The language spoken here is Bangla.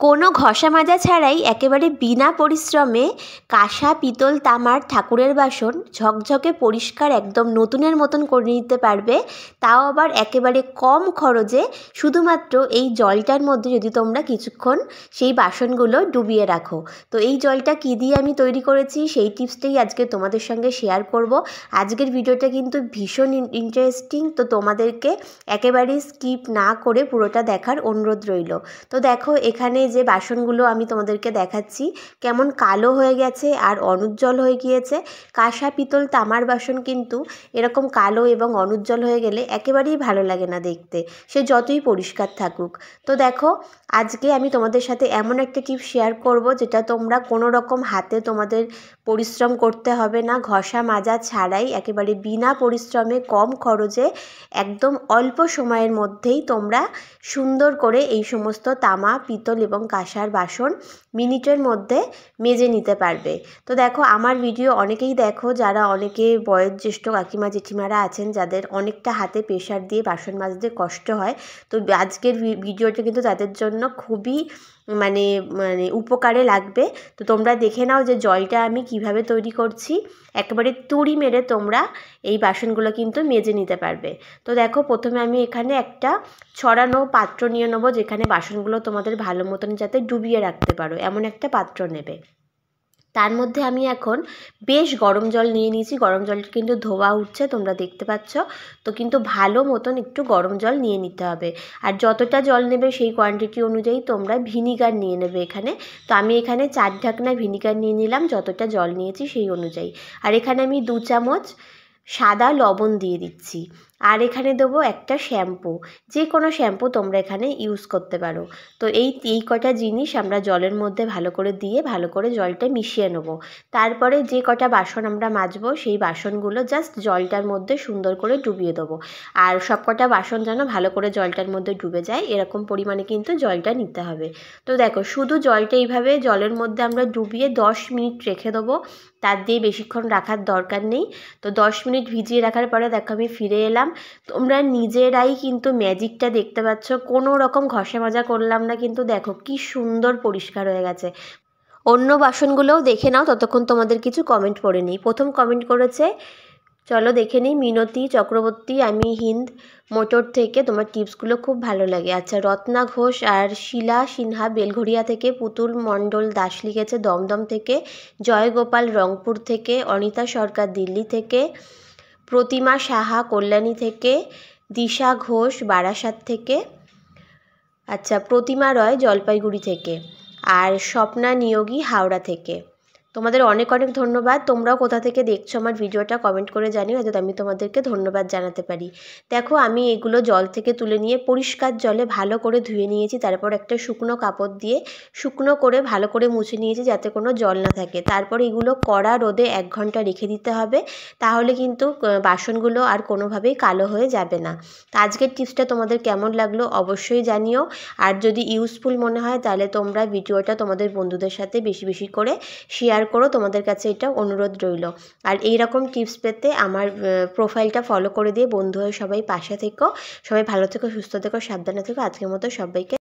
কোনো ঘষা মাজা ছাড়াই একেবারে বিনা পরিশ্রমে কাঁসা পিতল তামার ঠাকুরের বাসন ঝকঝকে পরিষ্কার একদম নতুনের মতন করে নিতে পারবে, তাও আবার একেবারে কম খরচে। শুধুমাত্র এই জলটার মধ্যে যদি তোমরা কিছুক্ষণ সেই বাসনগুলো ডুবিয়ে রাখো। তো এই জলটা কী দিয়ে আমি তৈরি করেছি সেই টিপসটাই আজকে তোমাদের সঙ্গে শেয়ার করব। আজকের ভিডিওটা কিন্তু ভীষণ ইন্টারেস্টিং, তো তোমাদেরকে একেবারেই স্কিপ না করে পুরোটা দেখার অনুরোধ রইল। তো দেখো এখানে যে বাসনগুলো আমি তোমাদেরকে দেখাচ্ছি কেমন কালো হয়ে গেছে আর অনুজ্জ্বল হয়ে গিয়েছে। কাঁসা পিতল তামার বাসন কিন্তু এরকম কালো এবং অনুজ্জ্বল হয়ে গেলে একেবারেই ভালো লাগে না দেখতে, সে যতই পরিষ্কার থাকুক। তো দেখো আজকে আমি তোমাদের সাথে এমন একটা টিপস শেয়ার করব যেটা তোমরা কোনো রকম হাতে তোমাদের পরিশ্রম করতে হবে না, ঘষা মাজা ছাড়াই একেবারে বিনা পরিশ্রমে কম খরচে একদম অল্প সময়ের মধ্যেই তোমরা সুন্দর করে এই সমস্ত তামা পিতল এবং কাঁসার বাসন মিনিটের মধ্যে মেজে নিতে পারবে। তো দেখো আমার ভিডিও অনেকেই দেখো যারা অনেকে বয়োজ্যেষ্ঠ কাকিমা জেঠিমারা আছেন যাদের অনেকটা হাতে প্রেশার দিয়ে বাসন মাজতে কষ্ট হয়। তো আজকের ভিডিওটা কিন্তু তাদের জন্য খুবই মানে উপকারে লাগবে। তো তোমরা দেখে নাও যে জলটা আমি কিভাবে তৈরি করছি, একেবারে তুড়ি মেরে তোমরা এই বাসনগুলো কিন্তু মেজে নিতে পারবে। তো দেখো প্রথমে আমি এখানে একটা ছড়ানো পাত্র নিয়ে নেবো, যেখানে বাসনগুলো তোমাদের ভালো মতন যাতে ডুবিয়ে রাখতে পারো এমন একটা পাত্র নেবে। তার মধ্যে আমি এখন বেশ গরম জল নিয়ে নিয়েছি। গরম জলটা কিন্তু ধোয়া উঠছে তোমরা দেখতে পাচ্ছ। তো কিন্তু ভালো মতন একটু গরম জল নিয়ে নিতে হবে, আর যতটা জল নেবে সেই কোয়ান্টিটি অনুযায়ী তোমরা ভিনিগার নিয়ে নেবে এখানে। তো আমি এখানে 4 ঢাকনা ভিনিগার নিয়ে নিলাম যতটা জল নিয়েছি সেই অনুযায়ী। আর এখানে আমি 2 চামচ সাদা লবণ দিয়ে দিচ্ছি। আর এখানে দেবো একটা শ্যাম্পু, যে কোনো শ্যাম্পু তোমরা এখানে ইউজ করতে পারো। তো এই কটা জিনিস আমরা জলের মধ্যে ভালো করে দিয়ে ভালো করে জলটা মিশিয়ে নেব। তারপরে যে কটা বাসন আমরা মাজবো সেই বাসনগুলো জাস্ট জলটার মধ্যে সুন্দর করে ডুবিয়ে দেবো। আর সব কটা বাসন যেন ভালো করে জলটার মধ্যে ডুবে যায় এরকম পরিমাণে কিন্তু জলটা নিতে হবে। তো দেখো শুধু জলটা এইভাবে জলের মধ্যে আমরা ডুবিয়ে 10 মিনিট রেখে দেবো, তার দিয়ে বেশিক্ষণ রাখার দরকার নেই। তো 10 মিনিট ভিজিয়ে রাখার পরে দেখো আমি ফিরে এলাম। তোমরা নিজেরাই কিন্তু ম্যাজিকটা দেখতে পাচ্ছ, কোনো রকম ঘষা মাজা করলাম না, কিন্তু দেখো কি সুন্দর পরিষ্কার হয়ে গেছে। অন্য বাসনগুলোও দেখে নাও, ততক্ষণ তোমাদের কিছু কমেন্ট পড়ে নিই। প্রথম কমেন্ট করেছে, চলো দেখে নিই, মিনতি চক্রবর্তী, আমি হিন্দ মোটর থেকে, তোমার টিপসগুলো খুব ভালো লাগে। আচ্ছা রত্না ঘোষ আর শিলা সিনহা বেলঘরিয়া থেকে, পুতুল মণ্ডল দাস লিখেছে দমদম থেকে, জয়গোপাল রংপুর থেকে, অনিতা সরকার দিল্লি থেকে, প্রতিমা সাহা কল্যাণী থেকে, দিশা ঘোষ বারাসাত থেকে, আচ্ছা প্রতিমা রয় জলপাইগুড়ি থেকে, আর স্বপ্না নিয়োগী হাওড়া থেকে। তোমাদের অনেক অনেক ধন্যবাদ। তোমরাও কোথা থেকে দেখছো আমার ভিডিওটা কমেন্ট করে জানিও, যাতে আমি তোমাদেরকে ধন্যবাদ জানাতে পারি। দেখো আমি এগুলো জল থেকে তুলে নিয়ে পরিষ্কার জলে ভালো করে ধুয়ে নিয়েছি, তারপর একটা শুকনো কাপড় দিয়ে শুকনো করে ভালো করে মুছে নিয়েছি যাতে কোনো জল না থাকে। তারপর এগুলো কড়া রোদে 1 ঘন্টা রেখে দিতে হবে, তাহলে কিন্তু বাসনগুলো আর কোনোভাবেই কালো হয়ে যাবে না। তো আজকের টিপসটা তোমাদের কেমন লাগলো অবশ্যই জানিও, আর যদি ইউজফুল মনে হয় তাহলে তোমরা ভিডিওটা তোমাদের বন্ধুদের সাথে বেশি বেশি করে শেয়ার করো, তোমাদের কাছে এটা অনুরোধ রইল। আর এই রকম টিপস পেতে আমার প্রোফাইলটা ফলো করে দিয়ে বন্ধু হয়ে সবাই পাশে থেকো। সবাই ভালো থেকো, সুস্থ থেকো, সাবধানে থেকো। আজকের মতো সবাইকে